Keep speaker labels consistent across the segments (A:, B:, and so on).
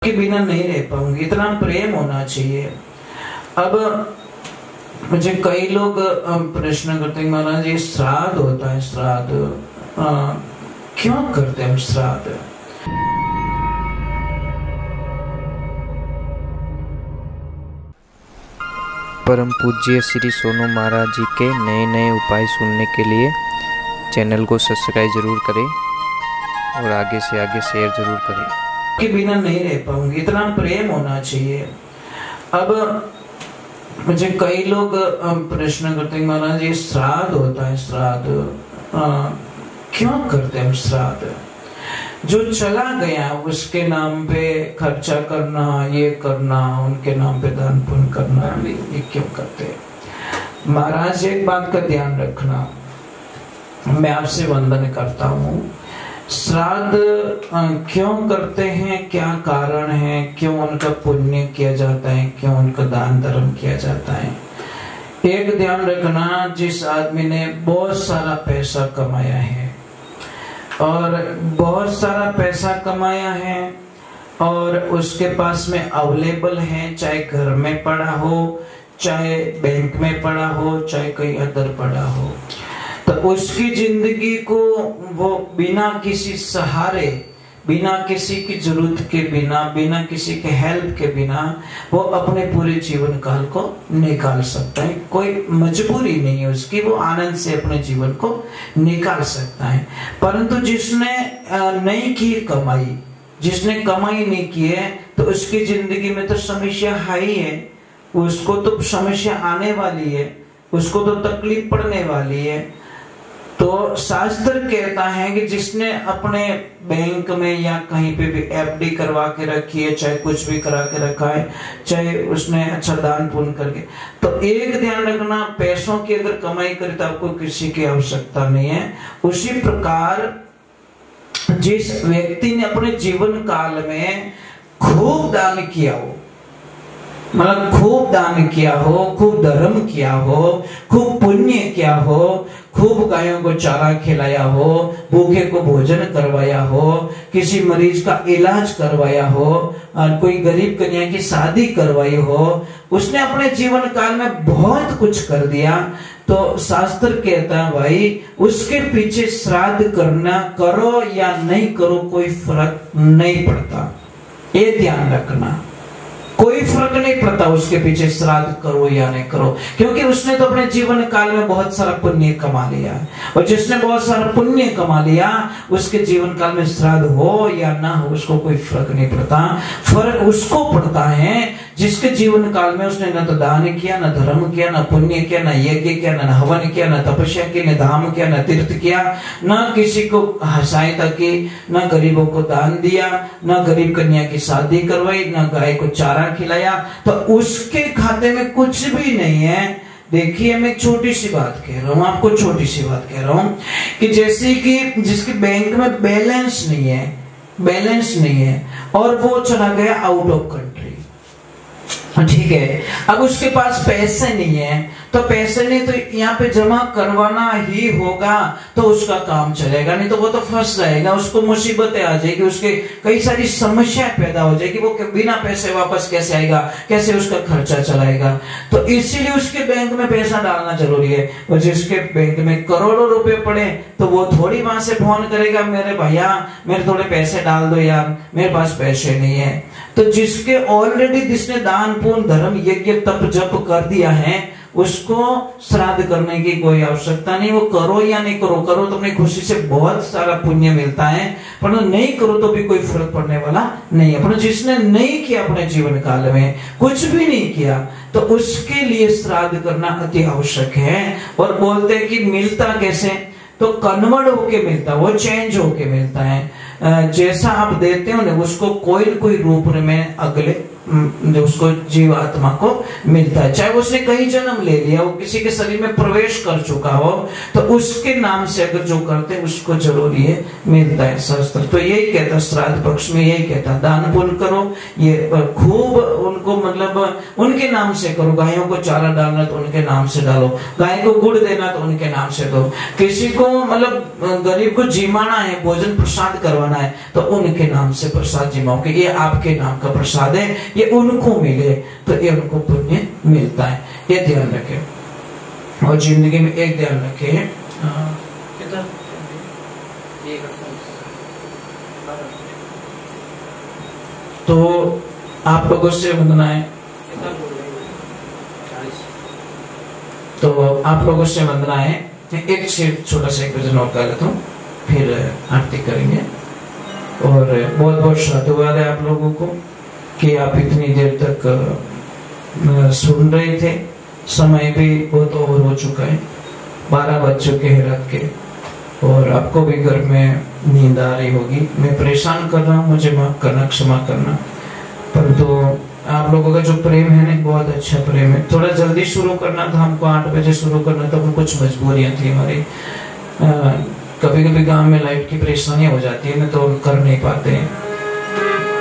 A: के बिना नहीं रह पाऊंगी, इतना प्रेम होना चाहिए। अब मुझे कई लोग प्रश्न करते हैं, महाराज ये श्राद्ध होता है, श्राद्ध क्यों करते हैं हम श्राद्ध?
B: परम पूज्य श्री सोनू महाराज जी के नए नए उपाय सुनने के लिए चैनल को सब्सक्राइब जरूर करें और आगे से आगे शेयर जरूर करें।
A: के बिना नहीं रह पाऊंगी, इतना प्रेम होना चाहिए। अब मुझे कई लोग प्रश्न करते हैं, महाराज ये श्राद्ध होता है, श्राद्ध क्यों करते हैं हम श्राद्ध? जो चला गया उसके नाम पे खर्चा करना, ये करना, उनके नाम पे दान पुण्य करना, ये क्यों करते हैं? महाराज एक बात का ध्यान रखना, मैं आपसे वंदन करता हूँ। श्राद्ध क्यों करते हैं, क्या कारण है, क्यों उनका पुण्य किया जाता है, क्यों उनका दान धर्म किया जाता है? एक ध्यान रखना, जिस आदमी ने बहुत सारा पैसा कमाया है और बहुत सारा पैसा कमाया है और उसके पास में अवेलेबल है, चाहे घर में पड़ा हो, चाहे बैंक में पड़ा हो, चाहे कहीं अदर पड़ा हो, तो उसकी जिंदगी को वो बिना किसी सहारे, बिना किसी की जरूरत के बिना, बिना किसी के हेल्प के बिना वो अपने पूरे जीवन काल को निकाल सकता है। कोई मजबूरी नहीं है उसकी, वो आनंद से अपने जीवन को निकाल सकता है। परंतु जिसने नहीं की कमाई, जिसने कमाई नहीं की है, तो उसकी जिंदगी में तो समस्या है ही है, उसको तो समस्या आने वाली है, उसको तो तकलीफ पड़ने वाली है। तो शास्त्र कहता है कि जिसने अपने बैंक में या कहीं पे भी एफडी करवा के रखी है, चाहे कुछ भी करा के रखा है, चाहे उसने अच्छा दान पुण्य करके, तो एक ध्यान रखना, पैसों की अगर कमाई करे तो आपको किसी की आवश्यकता नहीं है। उसी प्रकार जिस व्यक्ति ने अपने जीवन काल में खूब दान किया हो, मतलब खूब दान किया हो, खूब धर्म किया हो, खूब पुण्य किया हो, खूब गायों को चारा खिलाया हो, भूखे को भोजन करवाया हो, किसी मरीज का इलाज करवाया हो, और कोई गरीब कन्या की शादी करवाई हो, उसने अपने जीवन काल में बहुत कुछ कर दिया, तो शास्त्र कहता है भाई उसके पीछे श्राद्ध करना, करो या नहीं करो कोई फर्क नहीं पड़ता। ये ध्यान रखना, कोई फर्क नहीं पड़ता उसके पीछे श्राद्ध करो या नहीं करो, क्योंकि उसने तो अपने जीवन काल में बहुत सारा पुण्य कमा लिया, और जिसने बहुत सारा पुण्य कमा लिया उसके जीवन काल में श्राद्ध हो या ना हो उसको कोई फर्क नहीं पड़ता। फर्क उसको पड़ता है जिसके जीवन काल में उसने न तो दान किया, न धर्म किया, न पुण्य किया, न यज्ञ किया, न हवन किया, न तपस्या की, न धाम किया, न तीर्थ किया, न किसी को सहायता की, न गरीबों को दान दिया, न गरीब कन्या की शादी करवाई, न गाय को चारा खिलाया, तो उसके खाते में कुछ भी नहीं है। देखिए मैं छोटी सी बात कह रहा हूँ आपको, छोटी सी बात कह रहा हूँ कि जैसे कि जिसके बैंक में बैलेंस नहीं है, बैलेंस नहीं है और वो चला गया आउट ऑफ कंट्री, ठीक है, अब उसके पास पैसे नहीं है, तो पैसे नहीं तो यहाँ पे जमा करवाना ही होगा तो उसका काम चलेगा, नहीं तो वो तो फंस जाएगा, उसको मुसीबतें आ जाएगी, उसके कई सारी समस्याएं पैदा हो जाएगी, वो बिना पैसे वापस कैसे आएगा, कैसे उसका खर्चा चलाएगा। तो इसीलिए उसके बैंक में पैसा डालना जरूरी है। और जिसके बैंक में करोड़ों रुपए पड़े तो वो थोड़ी वहां से फोन करेगा, मेरे भैया मेरे थोड़े पैसे डाल दो यार, मेरे पास पैसे नहीं है। तो जिसके ऑलरेडी जिसने दान पुण्य धर्म यज्ञ तप जप कर दिया है उसको श्राद्ध करने की कोई आवश्यकता नहीं। वो करो या नहीं करो, करो तो अपनी खुशी से बहुत सारा पुण्य मिलता है, पर नहीं करो तो भी कोई फर्क पड़ने वाला नहीं है। पर जिसने नहीं किया अपने जीवन काल में कुछ भी नहीं किया तो उसके लिए श्राद्ध करना अति आवश्यक है। और बोलते हैं कि मिलता कैसे, तो कन्वर्ट होके मिलता, वो चेंज होके मिलता है। जैसा आप देते हो ना उसको कोई न कोई रूप में अगले जो उसको जीवात्मा को मिलता है। चाहे उसने कहीं जन्म ले लिया, वो किसी के शरीर में प्रवेश कर चुका हो, तो उसके नाम से अगर जो करते हैं उसको जरूर ये मिलता है शास्त्र। तो यही कहता श्राद्ध पक्ष में, यही कहता दान पुण्य करो, ये खूब उनको मतलब उनके नाम से करो। गायों को चारा डालना तो उनके नाम से डालो, गाय को गुड़ देना तो उनके नाम से दो, किसी को मतलब गरीब को जिमाना है, भोजन प्रसाद करवाना है तो उनके नाम से प्रसाद जिमाओ कि ये आपके नाम का प्रसाद है, ये उनको मिले, तो ये उनको पुण्य मिलता है। ये ध्यान रखें। और जिंदगी में एक ध्यान रखें, तो आप लोगों से वंदना है, तो आप लोगों से वंदना है। एक छोटा सा एक भजन और कर लेता हूँ, फिर आरती करेंगे। और बहुत बहुत साधुवाद है आप लोगों को कि आप इतनी देर तक सुन रहे थे। समय भी बहुत ओवर हो चुका है, 12 बज चुके हैं रात के, और आपको भी घर में नींद आ रही होगी। मैं परेशान कर रहा हूँ, मुझे माफ करना, क्षमा करना। परंतु आप लोगों का जो प्रेम है ना, बहुत अच्छा प्रेम है। थोड़ा जल्दी शुरू करना था हमको, 8 बजे शुरू करना था, कुछ मजबूरियां थी हमारी। कभी कभी गांव में लाइट की परेशानी हो जाती है ना, तो कर नहीं पाते हैं,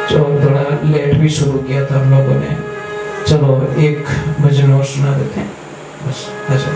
A: तो थोड़ा लेट भी शुरू किया था हम लोगों ने। चलो एक भजन और सुना देते हैं बस। अच्छा,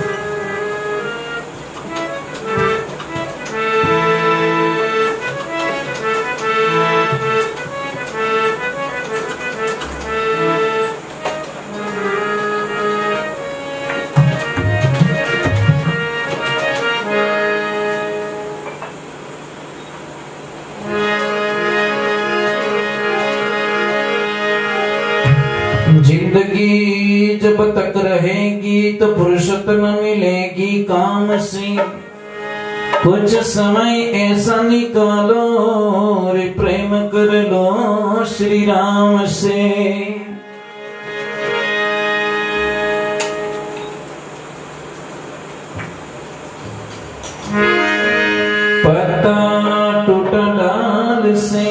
A: जिंदगी जब तक रहेगी तो फुर्सत न मिलेगी काम से। कुछ समय ऐसा निकालो रे, प्रेम कर लो श्री राम से। पत्ता टूटा डाल से,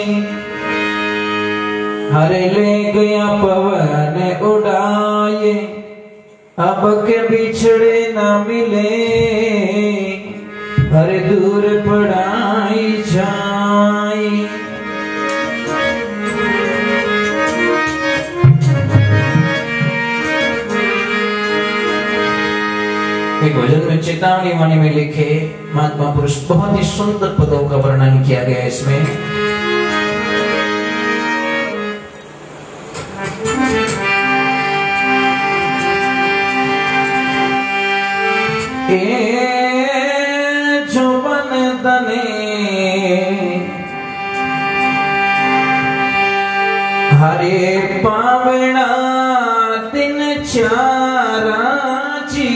A: हरे ले गया पवन उड़ाए, अब के बिछड़े न मिले, हरे दूर पड़ाई जाए। एक भजन में चेतावनी वाणी में लिखे महात्मा पुरुष, बहुत ही सुंदर पदों का वर्णन किया गया इसमें। जो बन तने हरे पावना दिन चारा जी,